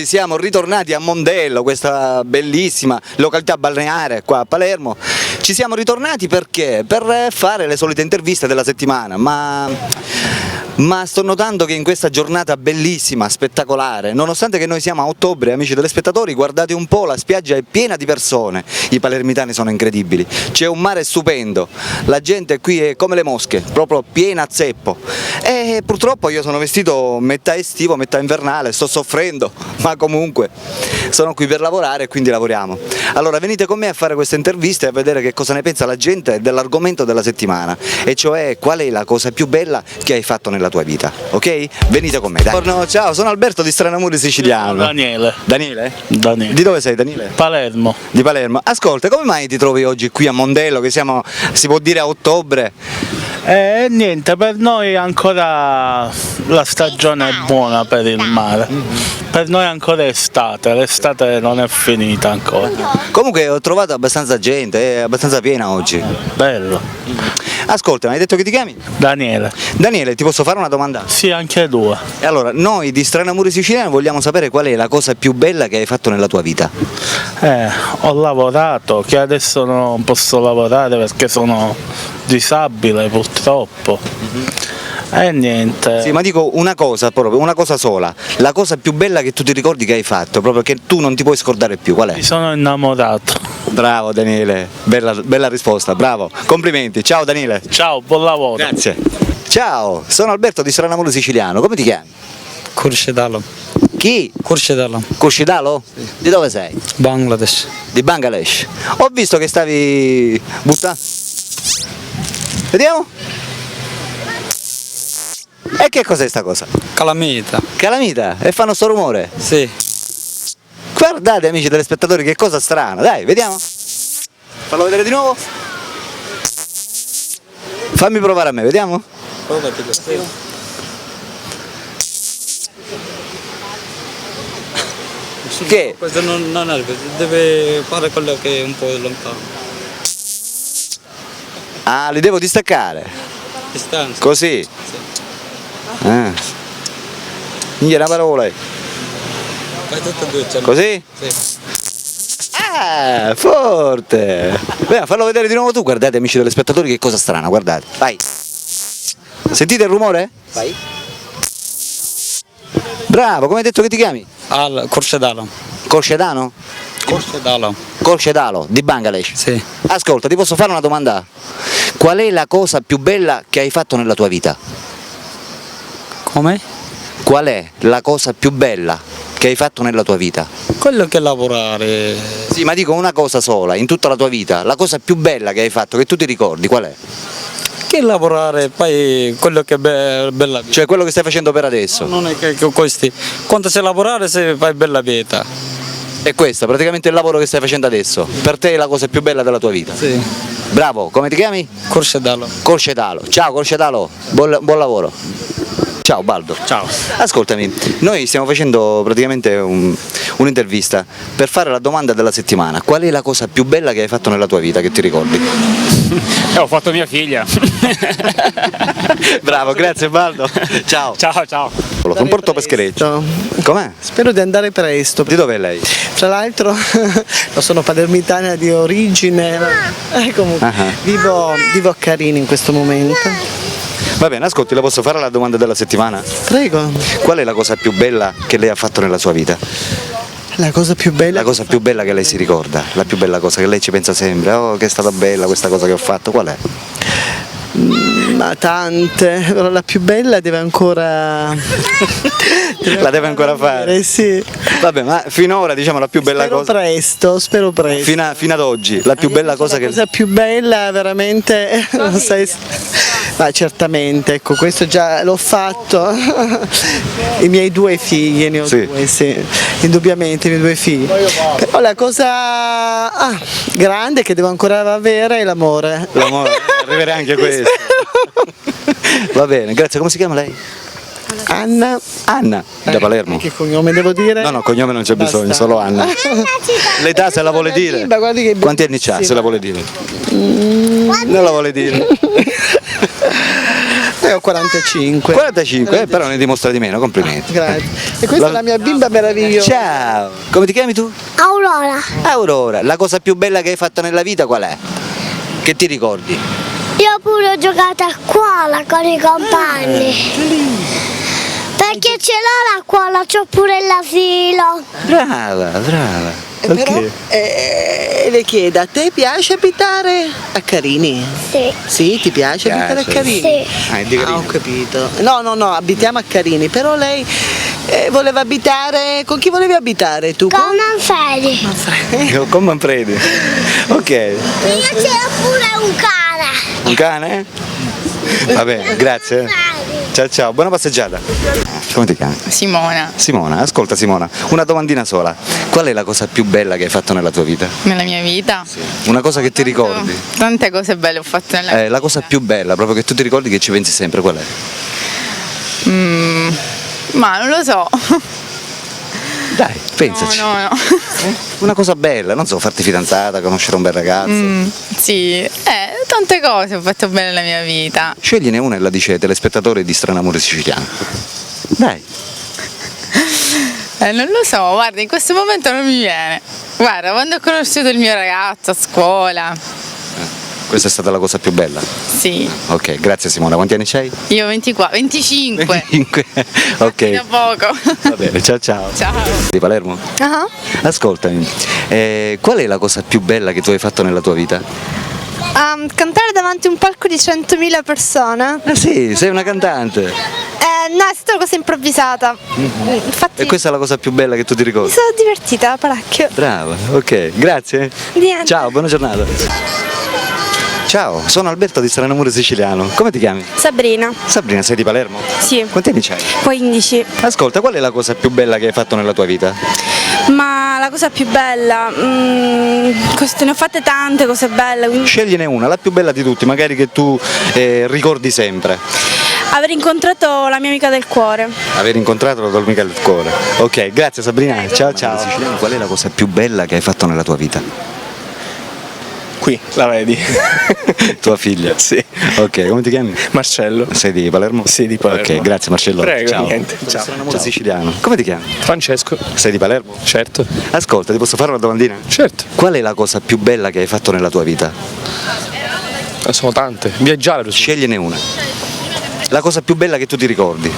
Siamo ritornati a Mondello, questa bellissima località balneare qua a Palermo. Ci siamo ritornati perché? Per fare le solite interviste della settimana, ma sto notando che in questa giornata bellissima, spettacolare, nonostante che noi siamo a ottobre, amici telespettatori, guardate un po', la spiaggia è piena di persone, i palermitani sono incredibili, c'è un mare stupendo, la gente qui è come le mosche, proprio piena a zeppo, e purtroppo io sono vestito metà estivo, metà invernale, sto soffrendo, ma comunque sono qui per lavorare e quindi lavoriamo. Allora venite con me a fare queste interviste e a vedere che cosa ne pensa la gente dell'argomento della settimana, e cioè qual è la cosa più bella che hai fatto nella tua vita, ok? Venite con me, dai. Buongiorno, ciao, sono Alberto di Stranamuri Siciliano. Daniele. Daniele? Daniele. Di dove sei, Daniele? Palermo. Di Palermo. Ascolta, come mai ti trovi oggi qui a Mondello, che siamo, si può dire, a ottobre? Niente, per noi ancora la stagione è buona per il mare. Per noi ancora è estate, l'estate non è finita ancora. Comunque ho trovato abbastanza gente, è abbastanza piena oggi. Bello. Ascolta, mi hai detto che ti chiami? Daniele. Daniele, ti posso fare una domanda? Sì, anche due. E allora, noi di Stranamuri Siciliano vogliamo sapere qual è la cosa più bella che hai fatto nella tua vita. Ho lavorato, che adesso non posso lavorare perché sono disabile purtroppo. E niente. Sì, ma dico una cosa, proprio una cosa sola, la cosa più bella che tu ti ricordi che hai fatto, proprio che tu non ti puoi scordare più, qual è? Mi sono innamorato. Bravo Daniele, bella risposta, bravo, complimenti, ciao Daniele. Ciao, buon lavoro. Grazie. Ciao, sono Alberto di Stranamuri Siciliano, come ti chiami? Kurshedalo. Chi? Kurshedalo. Kurshidalo? Sì. Di dove sei? Bangladesh. Di Bangladesh. Ho visto che stavi buttando. Vediamo? E che cos'è sta cosa? Calamita. Calamita? E fanno sto rumore? Sì. Guardate amici telespettatori che cosa strana, dai, vediamo. Fallo vedere di nuovo. Fammi provare a me, vediamo. Che? Questo non è, deve fare quello che è un po' lontano. Ah, li devo distaccare. Distanza. Così. Sì. Ah. Niente una parola. Fai tutte e due. Cioè. Così? Sì. Ah, forte! Beh, fallo vedere di nuovo tu, guardate amici telespettatori che cosa strana, guardate. Vai. Sentite il rumore? Vai. Bravo, come hai detto che ti chiami? Kurshedalo. Colcedano? Kurshedalo. Colcedalo, di Bangladesh. Sì. Ascolta, ti posso fare una domanda? Qual è la cosa più bella che hai fatto nella tua vita? Come? Qual è la cosa più bella che hai fatto nella tua vita? Quello che lavorare. Sì, ma dico una cosa sola, in tutta la tua vita, la cosa più bella che hai fatto, che tu ti ricordi, qual è? Che lavorare, poi quello che è bella vita. Cioè quello che stai facendo per adesso. Non è che questi. Quando sei lavorare se fai bella vita. E questo, praticamente il lavoro che stai facendo adesso, per te è la cosa più bella della tua vita. Sì. Bravo, come ti chiami? Kurshedalo. Colcedalo. Ciao Colcedalo, buon lavoro. Ciao Baldo. Ciao. Ascoltami, noi stiamo facendo praticamente un'intervista per fare la domanda della settimana. Qual è la cosa più bella che hai fatto nella tua vita, che ti ricordi? Ho fatto mia figlia. Bravo, grazie Baldo. Ciao. Ciao, ciao. Un porto peschereccio. Com'è? Spero di andare presto. Di dove è lei? Tra l'altro sono palermitana di origine, comunque vivo a Carini in questo momento. Va bene, ascolti, la posso fare la domanda della settimana? Prego. Qual è la cosa più bella che lei ha fatto nella sua vita? La cosa più bella? La cosa più bella che lei si ricorda, la più bella cosa che lei ci pensa sempre, oh che è stata bella questa cosa che ho fatto, qual è? Ma tante, però la più bella deve ancora... La deve ancora fare? Sì. Vabbè, ma finora diciamo la più bella cosa... Spero presto. Fino ad oggi, la più bella cosa che... La cosa più bella veramente, non sai... Ma certamente, ecco, questo già l'ho fatto. I miei due figli, ne ho due, sì, indubbiamente i miei due figli. Però la cosa grande che devo ancora avere è l'amore. L'amore, arriverà anche questo. Va bene, grazie, come si chiama lei? Anna. Anna, da Palermo. Che cognome devo dire? No, cognome non c'è bisogno, solo Anna. L'età se la vuole dire? Quanti anni c'ha, se la vuole dire? Non la vuole dire. ho 45. 45, però ne dimostra di meno, complimenti. Grazie. E questa è la mia bimba meravigliosa. Ciao, come ti chiami tu? Aurora, Aurora, la cosa più bella che hai fatto nella vita qual è? Che ti ricordi? io pure ho giocato a scuola con i compagni. Perché ce l'ho la scuola, c'ho pure l'asilo. Brava, brava. Però le chiedo, a te piace abitare a Carini? Sì. Sì, ti piace abitare a Carini? Sì. Ah, di Carino. Ho capito. No, abitiamo a Carini, però lei voleva abitare. Con chi volevi abitare tu? Con Manfredi. Con Manfredi. Ok. Io c'era pure un cane. Un cane? Va bene, grazie. Ciao ciao, buona passeggiata. Come ti chiami? Simona, Simona, ascolta Simona, una domandina sola. Qual è la cosa più bella che hai fatto nella tua vita? nella mia vita. Una cosa che ti ricordi? Tante cose belle ho fatto nella vita. La cosa più bella, proprio che tu ti ricordi che ci pensi sempre, qual è? Ma non lo so. Dai, pensaci. No. Una cosa bella, non so, farti fidanzata, conoscere un bel ragazzo. Sì, tante cose ho fatto bene nella mia vita. Scegliene una e la dice ai telespettatori di Strano Amore Siciliano. Dai. Non lo so, guarda, in questo momento non mi viene. Guarda, quando ho conosciuto il mio ragazzo a scuola. Questa è stata la cosa più bella. Sì, Ok, grazie Simona. Quanti anni c'hai? io 25. 5. Da Ok. poco. Va bene, ciao ciao. Ciao. Di Palermo? Ascoltami, qual è la cosa più bella che tu hai fatto nella tua vita? Cantare davanti a un palco di 100.000 persone. Ah sì, sei una cantante. No, è stata una cosa improvvisata. Infatti E questa è la cosa più bella che tu ti mi ricordi? sono divertita parecchio. Brava, ok, grazie. Niente. Ciao, buona giornata. Ciao, sono Alberto di Strano Amore Siciliano. Come ti chiami? Sabrina. Sabrina, sei di Palermo? Sì. Quanti anni c'hai? 15. Ascolta, qual è la cosa più bella che hai fatto nella tua vita? Ma la cosa più bella, ne ho fatte tante cose belle, quindi Scegliene una, la più bella di tutti, magari che tu ricordi sempre. aver incontrato la mia amica del cuore. Aver incontrato la tua amica del cuore. Ok, grazie Sabrina. Ciao ciao. Siciliano, qual è la cosa più bella che hai fatto nella tua vita? Qui, la vedi? Tua figlia? Sì. Ok, come ti chiami? Marcello. Sei di Palermo? Sì, di Palermo. Ok, grazie Marcello. Prego, ciao. niente. Ciao. Strano Amore Siciliano. Come ti chiami? Francesco. Sei di Palermo? Certo. Ascolta, ti posso fare una domandina? Certo. Qual è la cosa più bella che hai fatto nella tua vita? Sono tante. Viaggiare. Scegliene una. La cosa più bella che tu ti ricordi?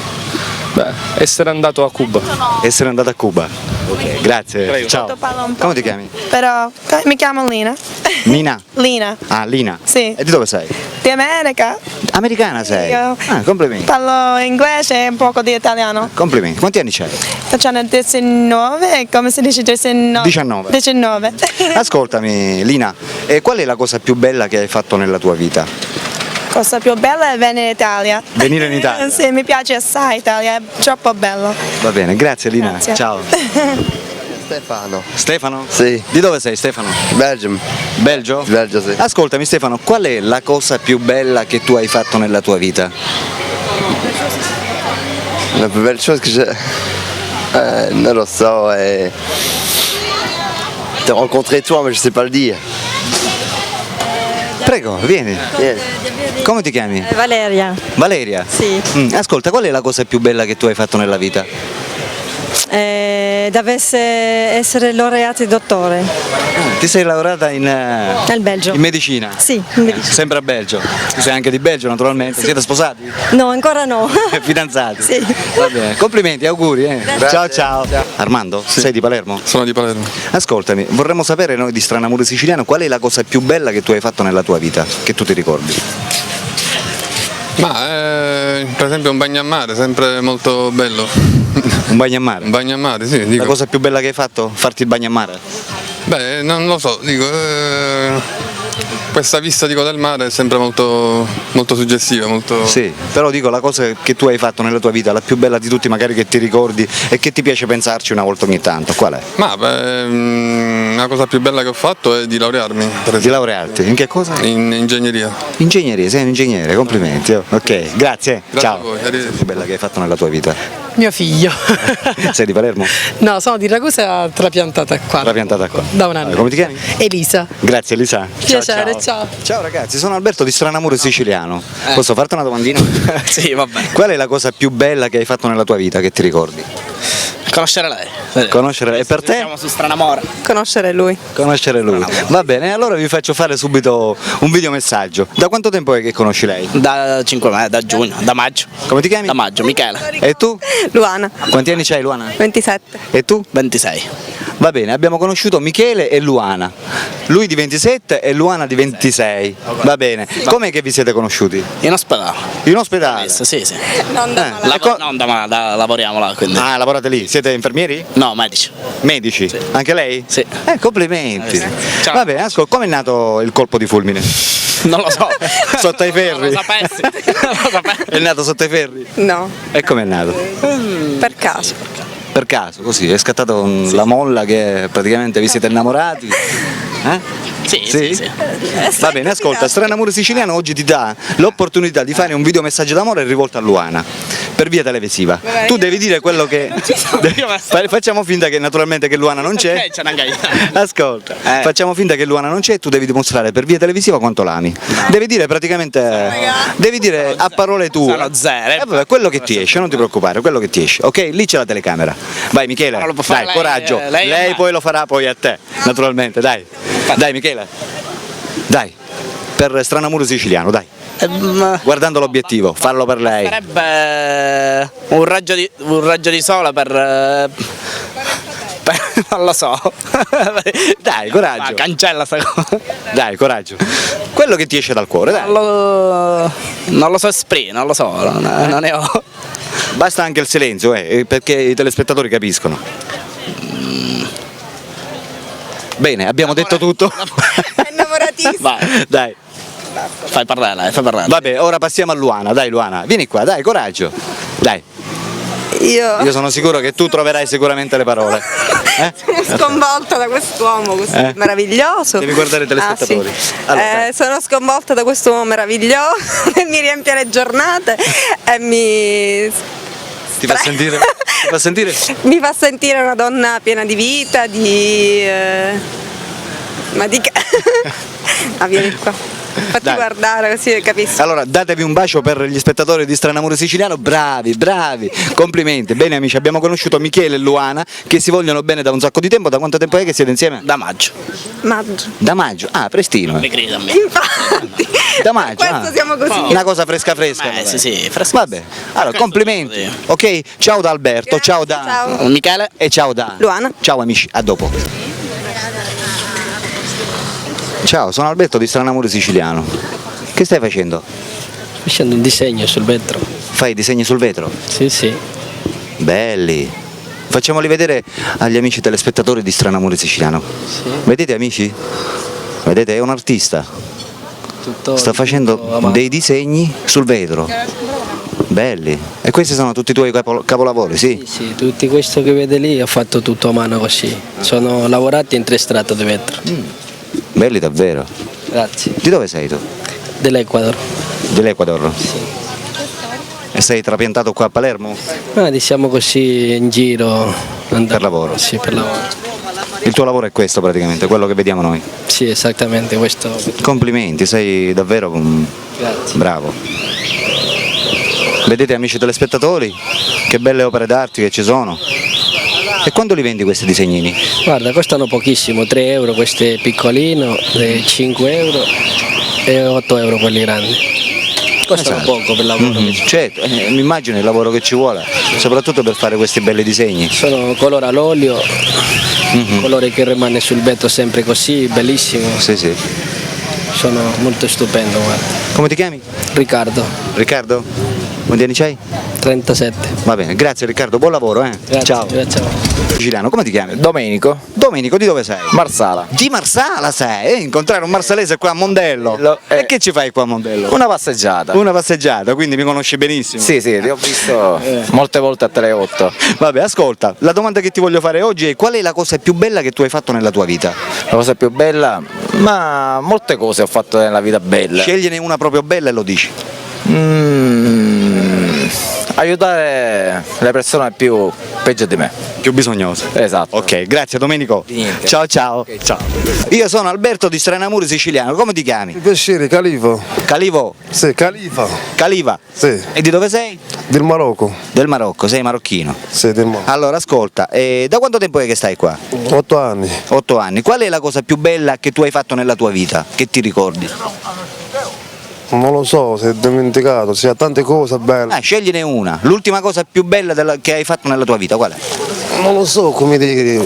Beh, essere andato a Cuba. Essere andato a Cuba. Ok, grazie. Prego. Ciao. Parla un po'. Come ti chiami? Però mi chiamo Lina. Nina. Lina. Ah, Lina. Sì. E di dove sei? Di America. Americana sei? Io. Ah, complimenti. Parlo inglese e un poco di italiano. Complimenti. Quanti anni c'hai? Facciamo 19, come si dice 19? 19. 19. Ascoltami, Lina, qual è la cosa più bella che hai fatto nella tua vita? Cosa più bella è venire in Italia. Venire in Italia? Sì, mi piace assai Italia, è troppo bello. Va bene, grazie Lina. Grazie. Ciao. Stefano. Stefano? Sì. Di dove sei Stefano? Belgium. Belgio? Belgio, sì. Ascoltami Stefano, qual è la cosa più bella che tu hai fatto nella tua vita? La più bella cosa che c'è. Non lo so, T'as rencontré toi, ma je sais pas le dire. Prego, vieni. Come ti chiami? Valeria, Valeria? sì. Ascolta, qual è la cosa più bella che tu hai fatto nella vita? Dovesse essere laureata dottore Ti sei laureata in Belgio. in medicina? Sì, in medicina. Sempre a Belgio. Tu sei anche di Belgio naturalmente. Siete sposati? No, ancora no. Fidanzati? Sì. Va bene, complimenti, auguri. Ciao ciao. Armando, sei di Palermo? Sono di Palermo. Ascoltami, vorremmo sapere noi di Strano Amore Siciliano qual è la cosa più bella che tu hai fatto nella tua vita, che tu ti ricordi? Ma per esempio un bagno a mare, sempre molto bello. Un bagno a mare? Un bagno a mare, sì, La dico. cosa più bella che hai fatto? Farti il bagno a mare? Beh, non lo so, dico, questa vista dico, del mare è sempre molto, molto suggestiva, molto... Sì, però dico la cosa che tu hai fatto nella tua vita, la più bella di tutti magari che ti ricordi e che ti piace pensarci una volta ogni tanto, qual è? Ma beh, la cosa più bella che ho fatto è di laurearmi, per Di esempio, laurearti, in che cosa? in ingegneria. Ingegneria, sei un ingegnere, complimenti. Ok, grazie. Grazie Ciao. a voi, La cosa arrivederci. più bella che hai fatto nella tua vita? Mio figlio. Sei di Palermo? No, sono di Ragusa trapiantata qua. La piantata qua. Da un anno. Come ti chiami? Elisa. Grazie Elisa. Ciao. Piacere, ciao. Ciao ragazzi, sono Alberto di Stranamore Siciliano. Posso farti una domandina? Sì, vabbè. Qual è la cosa più bella che hai fatto nella tua vita che ti ricordi? Conoscere lei. Conoscere, e per te? Siamo su Stranamore. Conoscere lui. Conoscere lui. Va bene, allora vi faccio fare subito un videomessaggio. Da quanto tempo è che conosci lei? Da 5 mesi, da giugno, da maggio. Come ti chiami? Da maggio, Michele. E tu? Luana, Quanti anni c'hai, Luana? 27. E tu? 26. Va bene, abbiamo conosciuto Michele e Luana. Lui di 27 e Luana di 26. Va bene. Com'è che vi siete conosciuti? In ospedale. In ospedale? Sì, sì. Non da Non da male, lavoriamo là, quindi. Ah, lavorate lì? Siete infermieri? No, medici. Medici? Sì. Anche lei? Sì. Complimenti. Ciao. Va bene, ascolta, come è nato il colpo di fulmine? Non lo so. Sotto ai ferri? Non lo sapessi. Non lo sapessi. È nato sotto ai ferri? No, E come è nato? per caso. Per caso, così, è scattata la molla che praticamente vi siete innamorati? Sì. Va bene, ascolta, Stranamore Siciliano oggi ti dà l'opportunità di fare un videomessaggio d'amore rivolto a Luana per via televisiva. Tu devi dire quello che... Facciamo finta che naturalmente che Luana non c'è. Ascolta, facciamo finta che Luana non c'è e tu devi dimostrare per via televisiva quanto l'ami. Devi dire praticamente... Devi dire a parole tue. Sono zero. Vabbè, quello che ti esce, non ti preoccupare, quello che ti esce. Ok? Lì c'è la telecamera. Vai Michele, Non lo può fare dai, lei, coraggio. lei Lei ormai. poi lo farà poi a te, naturalmente, dai. Dai Michele. Dai. Per Stranamore Siciliano, dai. Guardando l'obiettivo, fallo per lei. Sarebbe un raggio di sole per non lo so. Dai, coraggio. Ma cancella sta cosa. Dai, coraggio. Quello che ti esce dal cuore, dai. Non lo so esprimere, non lo so, non ne ho. Basta anche il silenzio, perché i telespettatori capiscono. Bene, abbiamo detto tutto. È innamoratissimo. Vai, Dai. fai parlare. Vabbè, ora passiamo a Luana. Dai Luana, vieni qua, dai, coraggio. Dai. Io sono sicuro che tu troverai sicuramente le parole. Sono sconvolta da quest'uomo così meraviglioso. Devi guardare i telespettatori. Sì. Allora, sono sconvolta da quest'uomo meraviglioso che mi riempie le giornate e ti fa sentire? Ti fa sentire? mi fa sentire una donna piena di vita, ma di ah, vieni qua. Fatti Dai. guardare così capisco. Allora, datevi un bacio per gli spettatori di Stranamore Siciliano, bravi, complimenti. Bene amici, abbiamo conosciuto Michele e Luana che si vogliono bene da un sacco di tempo. Da quanto tempo è che siete insieme? Da maggio. Maggio. Da maggio? Ah, prestino. Mi credi a me. Infatti. Da maggio? Questo siamo così. Una cosa fresca. Sì, fresco. Vabbè, allora complimenti. Ok, ciao da Alberto, ciao da Ciao. Michele. e ciao da Luana. Ciao amici, a dopo. Ciao, sono Alberto di Stranamore Siciliano. Che stai facendo? Facendo un disegno sul vetro. Fai disegni sul vetro? Sì. Belli. Facciamoli vedere agli amici telespettatori di Stranamore Siciliano. Vedete amici? Vedete, è un artista. Sta facendo dei disegni sul vetro. Belli. E questi sono tutti i tuoi capolavori, sì? Sì, tutti questo che vede lì ho fatto tutto a mano così. Sono lavorati in 3 strati di vetro. Belli davvero. Grazie. Di dove sei tu? Dell'Ecuador. Dell'Ecuador? Sì. E sei trapiantato qua a Palermo? Diciamo così in giro. Per lavoro? Sì, per lavoro. Il tuo lavoro è questo praticamente, quello che vediamo noi? Sì, esattamente questo. Complimenti, sei davvero Grazie. bravo. Vedete amici telespettatori, che belle opere d'arte che ci sono. E quando li vendi questi disegnini? Guarda, costano pochissimo, 3 euro questo è piccolino, 5 euro e 8 euro quelli grandi. Costano poco per lavoro. Certo, mi immagino il lavoro che ci vuole, soprattutto per fare questi belli disegni. Sono colore all'olio, colore che rimane sul vetro sempre così, bellissimo. Sì. Sono molto stupendo, guarda. Come ti chiami? Riccardo. Riccardo? Quanti anni c'hai? 37. Va bene, grazie Riccardo, buon lavoro. Grazie, Ciao. ciao. Siciliano, come ti chiami? Domenico. Domenico, di dove sei? Marsala. Di Marsala sei? Incontrare un marsalese qua a Mondello. E che ci fai qua a Mondello? Una passeggiata. Una passeggiata, quindi mi conosci benissimo. Sì, ti ho visto molte volte a Tele 8. Vabbè, ascolta, la domanda che ti voglio fare oggi è: qual è la cosa più bella che tu hai fatto nella tua vita? La cosa più bella? Ma molte cose ho fatto nella vita belle. Scegliene una proprio bella e lo dici. Aiutare le persone più peggio di me. Più bisognoso. Esatto. Ok, grazie Domenico. niente. Ciao ciao. Ok, ciao. Io sono Alberto di Stranamuri Siciliano, come ti chiami? Piacere, Calivo. Calivo? Sì, Califa. Caliva? Sì. E di dove sei? Del Marocco. Del Marocco, sei marocchino. Sì, del Marocco. Allora ascolta, da quanto tempo è che stai qua? 8 anni. 8 anni. Qual è la cosa più bella che tu hai fatto nella tua vita? Che ti ricordi? Non lo so, si è dimenticato, si ha tante cose belle. Scegliene una. L'ultima cosa più bella che hai fatto nella tua vita, qual è? Non lo so come dire.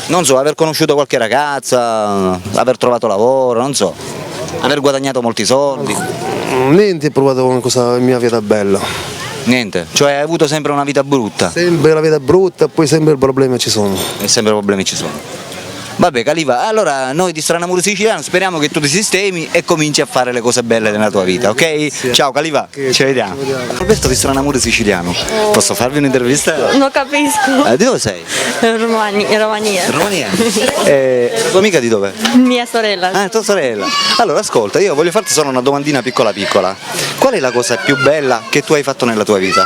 Non so, aver conosciuto qualche ragazza, aver trovato lavoro, non so. Aver guadagnato molti soldi. Niente, ho provato una cosa in mia vita bella. Niente, cioè hai avuto sempre una vita brutta. Sempre la vita brutta, poi sempre i problemi ci sono. E sempre problemi ci sono. Vabbè Caliva, allora noi di Stranamuri Siciliano speriamo che tu ti sistemi e cominci a fare le cose belle nella tua vita, ok? Ciao Caliva, ci vediamo. Alberto di Stranamuri Siciliano, posso farvi un'intervista? Non capisco. Di dove sei? Romania. Romania. Tua amica di dove? Mia sorella. Ah, tua sorella. Allora ascolta, io voglio farti solo una domandina piccola. Qual è la cosa più bella che tu hai fatto nella tua vita?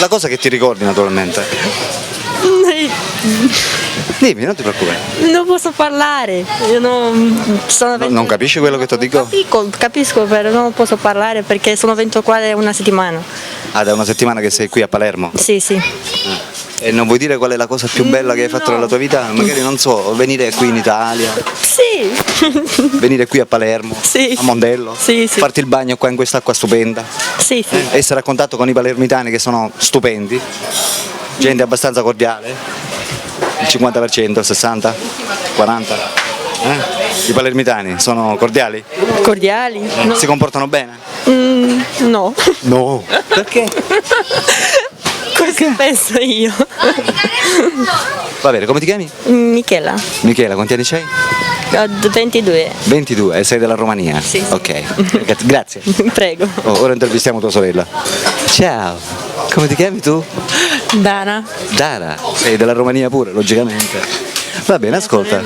La cosa che ti ricordi naturalmente. Dimmi, non ti preoccupare. Non posso parlare. Io non capisci quello che ti dico? Capisco, però non posso parlare perché sono venuto qua da una settimana. Ah, da una settimana che sei qui a Palermo? Sì. E non vuoi dire qual è la cosa più bella che hai fatto nella tua vita? Magari non so, venire qui in Italia. Sì. Venire qui a Palermo, sì. A Mondello, sì. Farti il bagno qua in quest'acqua stupenda. Sì. Essere a contatto con i palermitani che sono stupendi. Gente abbastanza cordiale. Il 50%, il 60%, 40%. I palermitani sono cordiali? Cordiali? Si comportano bene? No. No. Perché? Questo penso io. Va bene, come ti chiami? Michela. Michela, quanti anni c'hai? 22. 22 e sei della Romania? Sì. Ok, grazie. Prego. Ora intervistiamo tua sorella. Ciao, come ti chiami tu? Dana. Dara, sei della Romania pure, logicamente. Va bene, ascolta.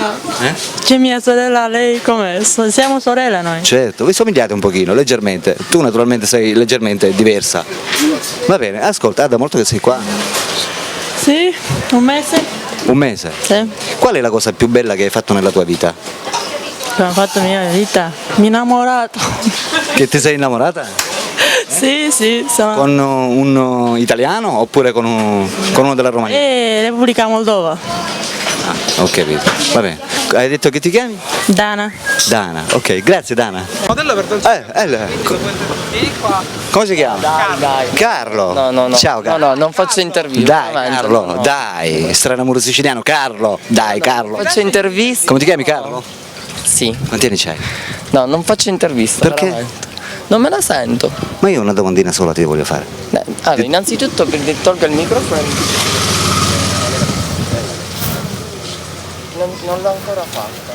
C'è mia sorella, lei com'è? Siamo sorelle noi. Certo, vi somigliate un pochino, leggermente. Tu naturalmente sei leggermente diversa. Va bene, ascolta, da molto che sei qua? Sì, un mese. Un mese? Sì. Qual è la cosa più bella che hai fatto nella tua vita? Che ho fatto nella mia vita? Mi ho innamorato. Che ti sei innamorata? Sì. Con un italiano oppure con uno della Romania? Repubblica Moldova. Ho capito, va bene. Hai detto che ti chiami? Dana. Dana, ok, grazie Dana. Modello per Come si chiama? Dai. Carlo. No. Ciao Carlo. No, non faccio interviste. Dai veramente, Carlo, no. dai, Stranamuro Siciliano, Carlo, dai Carlo. Faccio interviste. Come ti chiami Carlo? Sì. Quanti anni c'hai? No, non faccio interviste. Perché? Veramente. Non me la sento. Ma io una domandina sola ti voglio fare. Allora, innanzitutto tolgo il microfono. Non l'ho ancora fatta.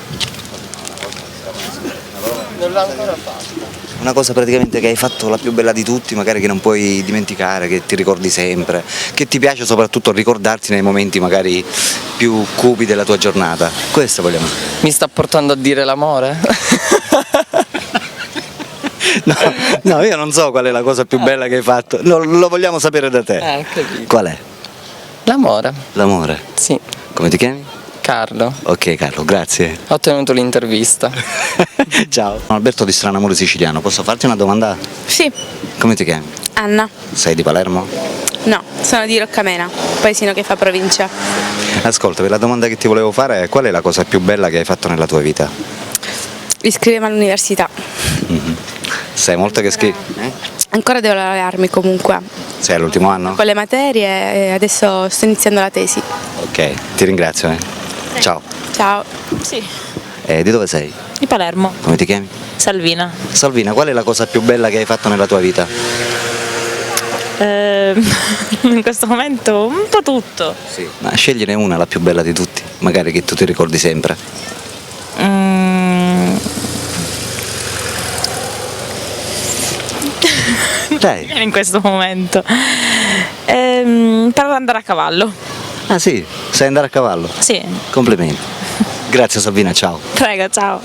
Non l'ho ancora fatta. Una cosa praticamente che hai fatto la più bella di tutti, magari che non puoi dimenticare, che ti ricordi sempre, che ti piace soprattutto ricordarti nei momenti magari più cupi della tua giornata. Questo vogliamo. Mi sta portando a dire l'amore? No, io non so qual è la cosa più bella che hai fatto, lo vogliamo sapere da te. Ho capito. Qual è? L'amore. L'amore? Sì. Come ti chiami? Carlo. Ok Carlo, grazie. Ho ottenuto l'intervista. Ciao. Sono Alberto di Stranamuri Siciliano, posso farti una domanda? Sì. Come ti chiami? Anna. Sei di Palermo? No, sono di Roccamena, paesino che fa provincia. Ascolta, la domanda che ti volevo fare è: qual è la cosa più bella che hai fatto nella tua vita? Iscrivermi all'università. Sai molto che scrivi? Ancora devo laurearmi comunque. Sei all'ultimo anno? Con le materie e adesso sto iniziando la tesi. Ok, ti ringrazio. Ciao. Ciao. Sì. Di dove sei? Di Palermo. Come ti chiami? Salvina. Salvina, qual è la cosa più bella che hai fatto nella tua vita? In questo momento un po' tutto. Sì. Ma scegliene una, la più bella di tutti, magari che tu ti ricordi sempre. Dai. In questo momento. Per andare a cavallo. Ah sì, sai andare a cavallo? Sì. Complimenti. Grazie Salvina, ciao. Prego, ciao.